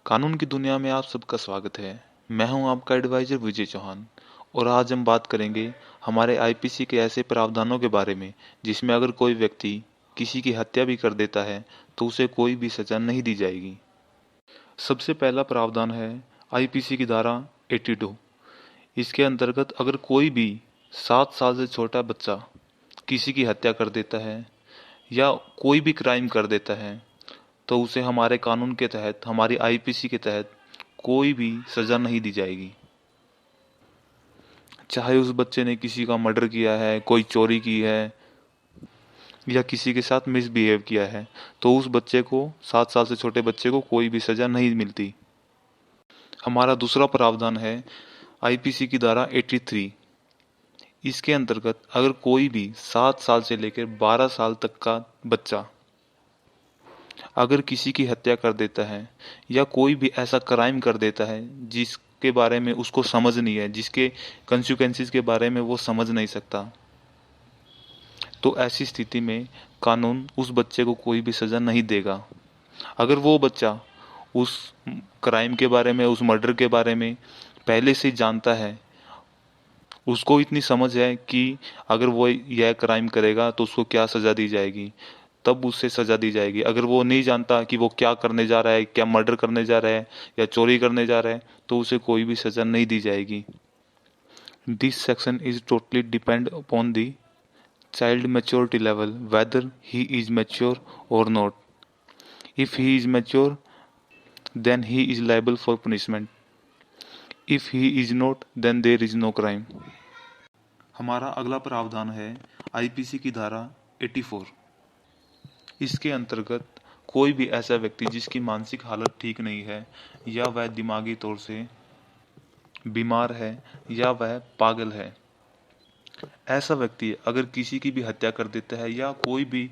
कानून की दुनिया में आप सबका स्वागत है। मैं हूं आपका एडवाइजर विजय चौहान और आज हम बात करेंगे हमारे आईपीसी के ऐसे प्रावधानों के बारे में जिसमें अगर कोई व्यक्ति किसी की हत्या भी कर देता है तो उसे कोई भी सजा नहीं दी जाएगी। सबसे पहला प्रावधान है आईपीसी की धारा 82। इसके अंतर्गत अगर कोई भी 7 साल से छोटा बच्चा किसी की हत्या कर देता है या कोई भी क्राइम कर देता है तो उसे हमारे कानून के तहत, हमारी आईपीसी के तहत कोई भी सजा नहीं दी जाएगी। चाहे उस बच्चे ने किसी का मर्डर किया है, कोई चोरी की है या किसी के साथ मिसबिहेव किया है, तो उस बच्चे को, 7 साल से छोटे बच्चे को कोई भी सजा नहीं मिलती। हमारा दूसरा प्रावधान है आईपीसी की धारा 83। इसके अंतर्गत अगर कोई भी 7 साल से लेकर 12 साल तक का बच्चा अगर किसी की हत्या कर देता है या कोई भी ऐसा क्राइम कर देता है जिसके बारे में उसको समझ नहीं है, जिसके कंसिक्वेंसेस के बारे में वो समझ नहीं सकता, तो ऐसी स्थिति में कानून उस बच्चे को कोई भी सजा नहीं देगा। अगर वो बच्चा उस क्राइम के बारे में, उस मर्डर के बारे में पहले से जानता है, उसको इतनी समझ है कि अगर वो यह क्राइम करेगा तो उसको क्या सजा दी जाएगी, तब उसे सजा दी जाएगी। अगर वो नहीं जानता कि वो क्या करने जा रहा है, क्या मर्डर करने जा रहा है या चोरी करने जा रहा है, तो उसे कोई भी सजा नहीं दी जाएगी। This section is totally depend upon the child maturity level, whether he is mature और not. If he is mature then he is liable for punishment, if he is not then there is no crime. हमारा अगला प्रावधान है IPC की धारा 84। इसके अंतर्गत कोई भी ऐसा व्यक्ति जिसकी मानसिक हालत ठीक नहीं है या वह दिमागी तौर से बीमार है या वह पागल है, ऐसा व्यक्ति अगर किसी की भी हत्या कर देता है या कोई भी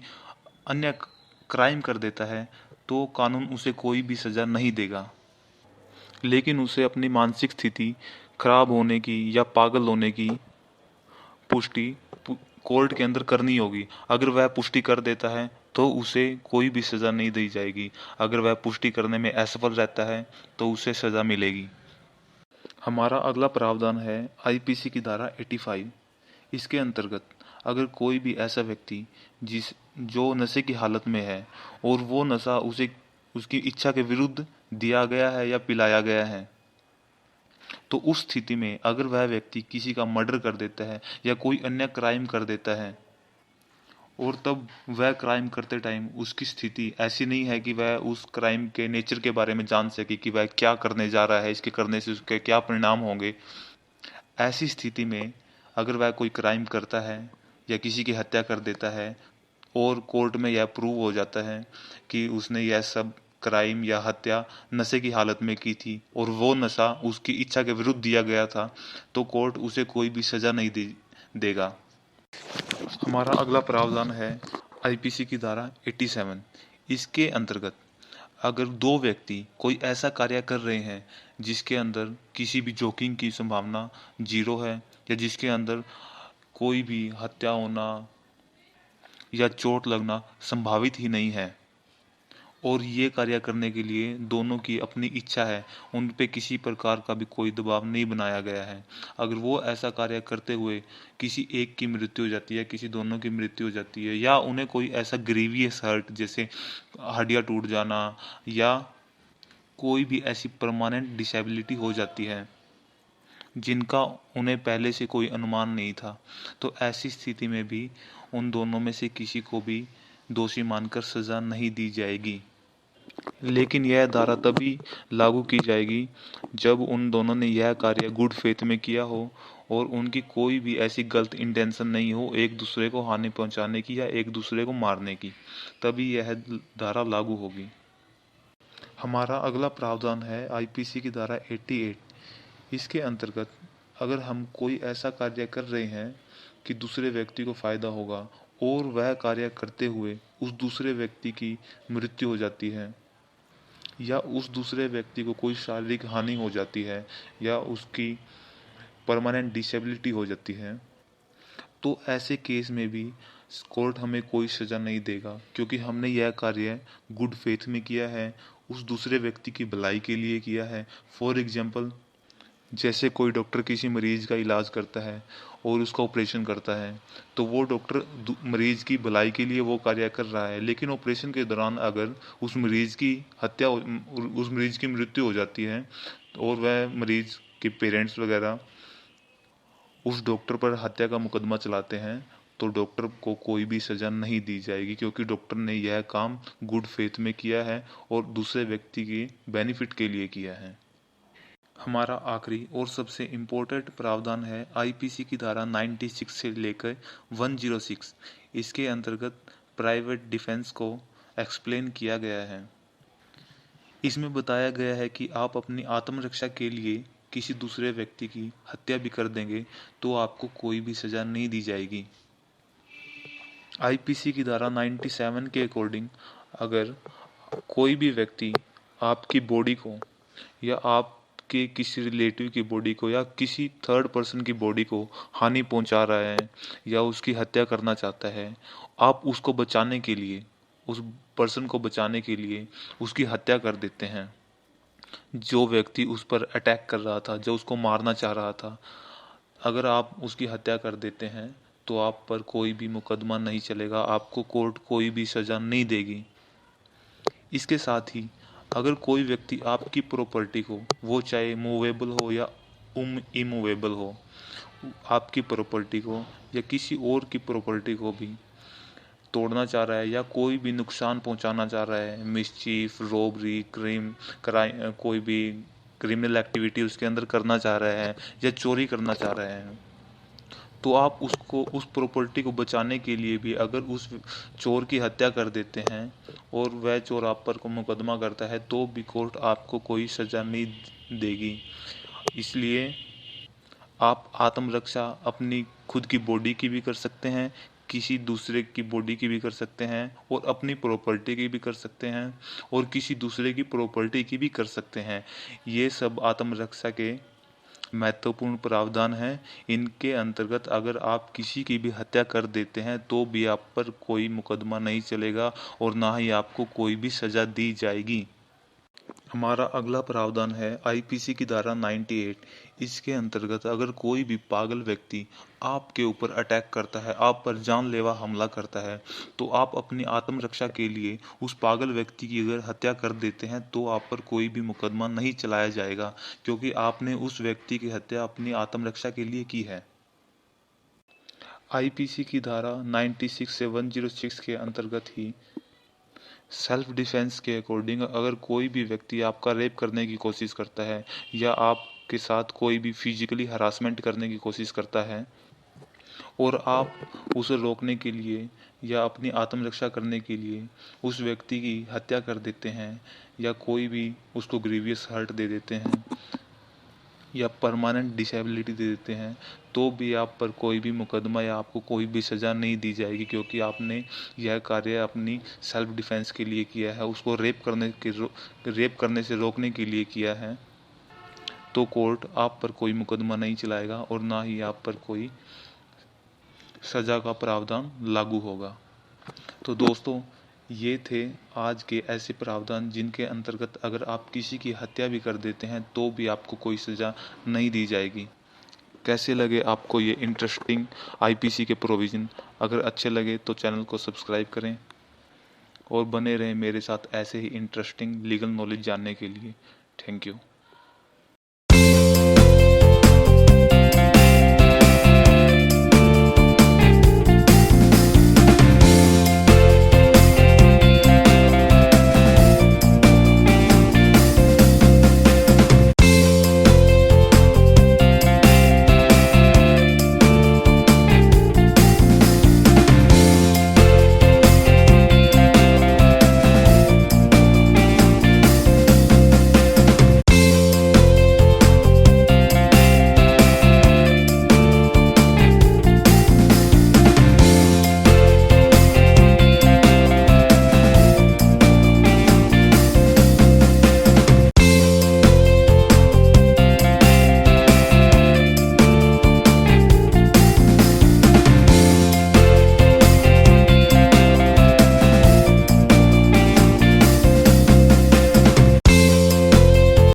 अन्य क्राइम कर देता है तो कानून उसे कोई भी सजा नहीं देगा, लेकिन उसे अपनी मानसिक स्थिति खराब होने की या पागल होने की पुष्टि कोर्ट के अंदर करनी होगी। अगर वह पुष्टि कर देता है तो उसे कोई भी सजा नहीं दी जाएगी। अगर वह पुष्टि करने में असफल रहता है तो उसे सजा मिलेगी। हमारा अगला प्रावधान है आईपीसी की धारा 85। इसके अंतर्गत अगर कोई भी ऐसा व्यक्ति जो नशे की हालत में है और वो नशा उसे उसकी इच्छा के विरुद्ध दिया गया है या पिलाया गया है, तो उस स्थिति में अगर वह व्यक्ति किसी का मर्डर कर देता है या कोई अन्य क्राइम कर देता है और तब वह क्राइम करते टाइम उसकी स्थिति ऐसी नहीं है कि वह उस क्राइम के नेचर के बारे में जान सके कि वह क्या करने जा रहा है, इसके करने से उसके क्या परिणाम होंगे, ऐसी स्थिति में अगर वह कोई क्राइम करता है या किसी की हत्या कर देता है और कोर्ट में यह प्रूव हो जाता है कि उसने यह सब क्राइम या हत्या नशे की हालत में की थी और वो नशा उसकी इच्छा के विरुद्ध दिया गया था, तो कोर्ट उसे कोई भी सजा नहीं देगा। हमारा अगला प्रावधान है आईपीसी की धारा 87। इसके अंतर्गत अगर दो व्यक्ति कोई ऐसा कार्य कर रहे हैं जिसके अंदर किसी भी जोखिम की संभावना जीरो है या जिसके अंदर कोई भी हत्या होना या चोट लगना संभावित ही नहीं है और ये कार्य करने के लिए दोनों की अपनी इच्छा है, उन पे किसी प्रकार का भी कोई दबाव नहीं बनाया गया है, अगर वो ऐसा कार्य करते हुए किसी एक की मृत्यु हो जाती है, किसी दोनों की मृत्यु हो जाती है या उन्हें कोई ऐसा ग्रीवियस हर्ट जैसे हड्डियां टूट जाना या कोई भी ऐसी परमानेंट डिसेबिलिटी हो जाती है जिनका उन्हें पहले से कोई अनुमान नहीं था, तो ऐसी स्थिति में भी उन दोनों में से किसी को भी दोषी मानकर सजा नहीं दी जाएगी। लेकिन यह धारा तभी लागू की जाएगी जब उन दोनों ने यह कार्य गुड फेथ में किया हो और उनकी कोई भी ऐसी गलत इंटेंशन नहीं हो एक दूसरे को हानि पहुंचाने की या एक दूसरे को मारने की, तभी यह धारा लागू होगी। हमारा अगला प्रावधान है आईपीसी की धारा 88। इसके अंतर्गत अगर हम कोई ऐसा कार्य कर रहे हैं कि दूसरे व्यक्ति को फायदा होगा और वह कार्य करते हुए उस दूसरे व्यक्ति की मृत्यु हो जाती है या उस दूसरे व्यक्ति को कोई शारीरिक हानि हो जाती है या उसकी परमानेंट डिसेबिलिटी हो जाती है, तो ऐसे केस में भी कोर्ट हमें कोई सजा नहीं देगा क्योंकि हमने यह कार्य गुड फेथ में किया है उस दूसरे व्यक्ति की भलाई के लिए किया है। फॉर एग्जाम्पल, जैसे कोई डॉक्टर किसी मरीज का इलाज करता है और उसका ऑपरेशन करता है, तो वो डॉक्टर मरीज की भलाई के लिए वो कार्य कर रहा है, लेकिन ऑपरेशन के दौरान अगर उस मरीज की उस मरीज की मृत्यु हो जाती है और वह मरीज के पेरेंट्स वगैरह उस डॉक्टर पर हत्या का मुकदमा चलाते हैं, तो डॉक्टर को कोई भी सज़ा नहीं दी जाएगी, क्योंकि डॉक्टर ने यह काम गुड फेथ में किया है और दूसरे व्यक्ति के बेनिफिट के लिए किया है। हमारा आखिरी और सबसे इम्पोर्टेंट प्रावधान है आईपीसी की धारा 96 से लेकर 106। इसके अंतर्गत प्राइवेट डिफेंस को एक्सप्लेन किया गया है। इसमें बताया गया है कि आप अपनी आत्मरक्षा के लिए किसी दूसरे व्यक्ति की हत्या भी कर देंगे तो आपको कोई भी सज़ा नहीं दी जाएगी। आईपीसी की धारा 97 के अकॉर्डिंग अगर कोई भी व्यक्ति आपकी बॉडी को या आपके किसी रिलेटिव की बॉडी को या किसी थर्ड पर्सन की बॉडी को हानि पहुंचा रहा है या उसकी हत्या करना चाहता है, आप उसको बचाने के लिए, उस पर्सन को बचाने के लिए उसकी हत्या कर देते हैं। जो व्यक्ति उस पर अटैक कर रहा था, जो उसको मारना चाह रहा था, अगर आप उसकी हत्या कर देते हैं तो आप पर कोई भी मुकदमा नहीं चलेगा, आपको कोर्ट कोई भी सज़ा नहीं देगी। इसके साथ ही अगर कोई व्यक्ति आपकी प्रॉपर्टी को, वो चाहे मूवेबल हो या इमूवेबल हो, आपकी प्रॉपर्टी को या किसी और की प्रॉपर्टी को भी तोड़ना चाह रहा है या कोई भी नुकसान पहुंचाना चाह रहा है, मिसचीफ, रॉबरी, क्राइम, कोई भी क्रिमिनल एक्टिविटी उसके अंदर करना चाह रहा है या चोरी करना चाह रहे हैं, तो आप उसको, उस प्रॉपर्टी को बचाने के लिए भी अगर उस चोर की हत्या कर देते हैं और वह चोर आप पर को मुकदमा करता है, तो भी कोर्ट आपको कोई सज़ा नहीं देगी। इसलिए आप आत्मरक्षा अपनी खुद की बॉडी की भी कर सकते हैं, किसी दूसरे की बॉडी की भी कर सकते हैं और अपनी प्रॉपर्टी की भी कर सकते हैं और किसी दूसरे की प्रॉपर्टी की भी कर सकते हैं। ये सब आत्मरक्षा के महत्वपूर्ण प्रावधान है। इनके अंतर्गत अगर आप किसी की भी हत्या कर देते हैं तो भी आप पर कोई मुकदमा नहीं चलेगा और ना ही आपको कोई भी सज़ा दी जाएगी। हमारा अगला प्रावधान है आईपीसी की धारा 98। इसके अंतर्गत अगर कोई भी पागल व्यक्ति आपके ऊपर अटैक करता है, आप पर जानलेवा हमला करता है, तो आप अपनी आत्मरक्षा के लिए उस पागल व्यक्ति की अगर हत्या कर देते हैं तो आप पर कोई भी मुकदमा नहीं चलाया जाएगा, क्योंकि आपने उस व्यक्ति की हत्या अपनी आत्मरक्षा के लिए की है। आईपीसी की धारा 96 से 106 के अंतर्गत ही सेल्फ डिफेंस के अकॉर्डिंग अगर कोई भी व्यक्ति आपका रेप करने की कोशिश करता है या आपके साथ कोई भी फिजिकली हरासमेंट करने की कोशिश करता है और आप उसे रोकने के लिए या अपनी आत्मरक्षा करने के लिए उस व्यक्ति की हत्या कर देते हैं या कोई भी उसको ग्रीवियस हर्ट दे देते हैं या परमानेंट डिसेबिलिटी दे देते हैं, तो भी आप पर कोई भी मुकदमा या आपको कोई भी सज़ा नहीं दी जाएगी, क्योंकि आपने यह कार्य अपनी सेल्फ डिफेंस के लिए किया है, उसको रेप करने से रोकने के लिए किया है। तो कोर्ट आप पर कोई मुकदमा नहीं चलाएगा और ना ही आप पर कोई सज़ा का प्रावधान लागू होगा। तो दोस्तों, ये थे आज के ऐसे प्रावधान जिनके अंतर्गत अगर आप किसी की हत्या भी कर देते हैं तो भी आपको कोई सज़ा नहीं दी जाएगी। कैसे लगे आपको ये इंटरेस्टिंग आईपीसी के प्रोविज़न? अगर अच्छे लगे तो चैनल को सब्सक्राइब करें और बने रहें मेरे साथ ऐसे ही इंटरेस्टिंग लीगल नॉलेज जानने के लिए। Thank you.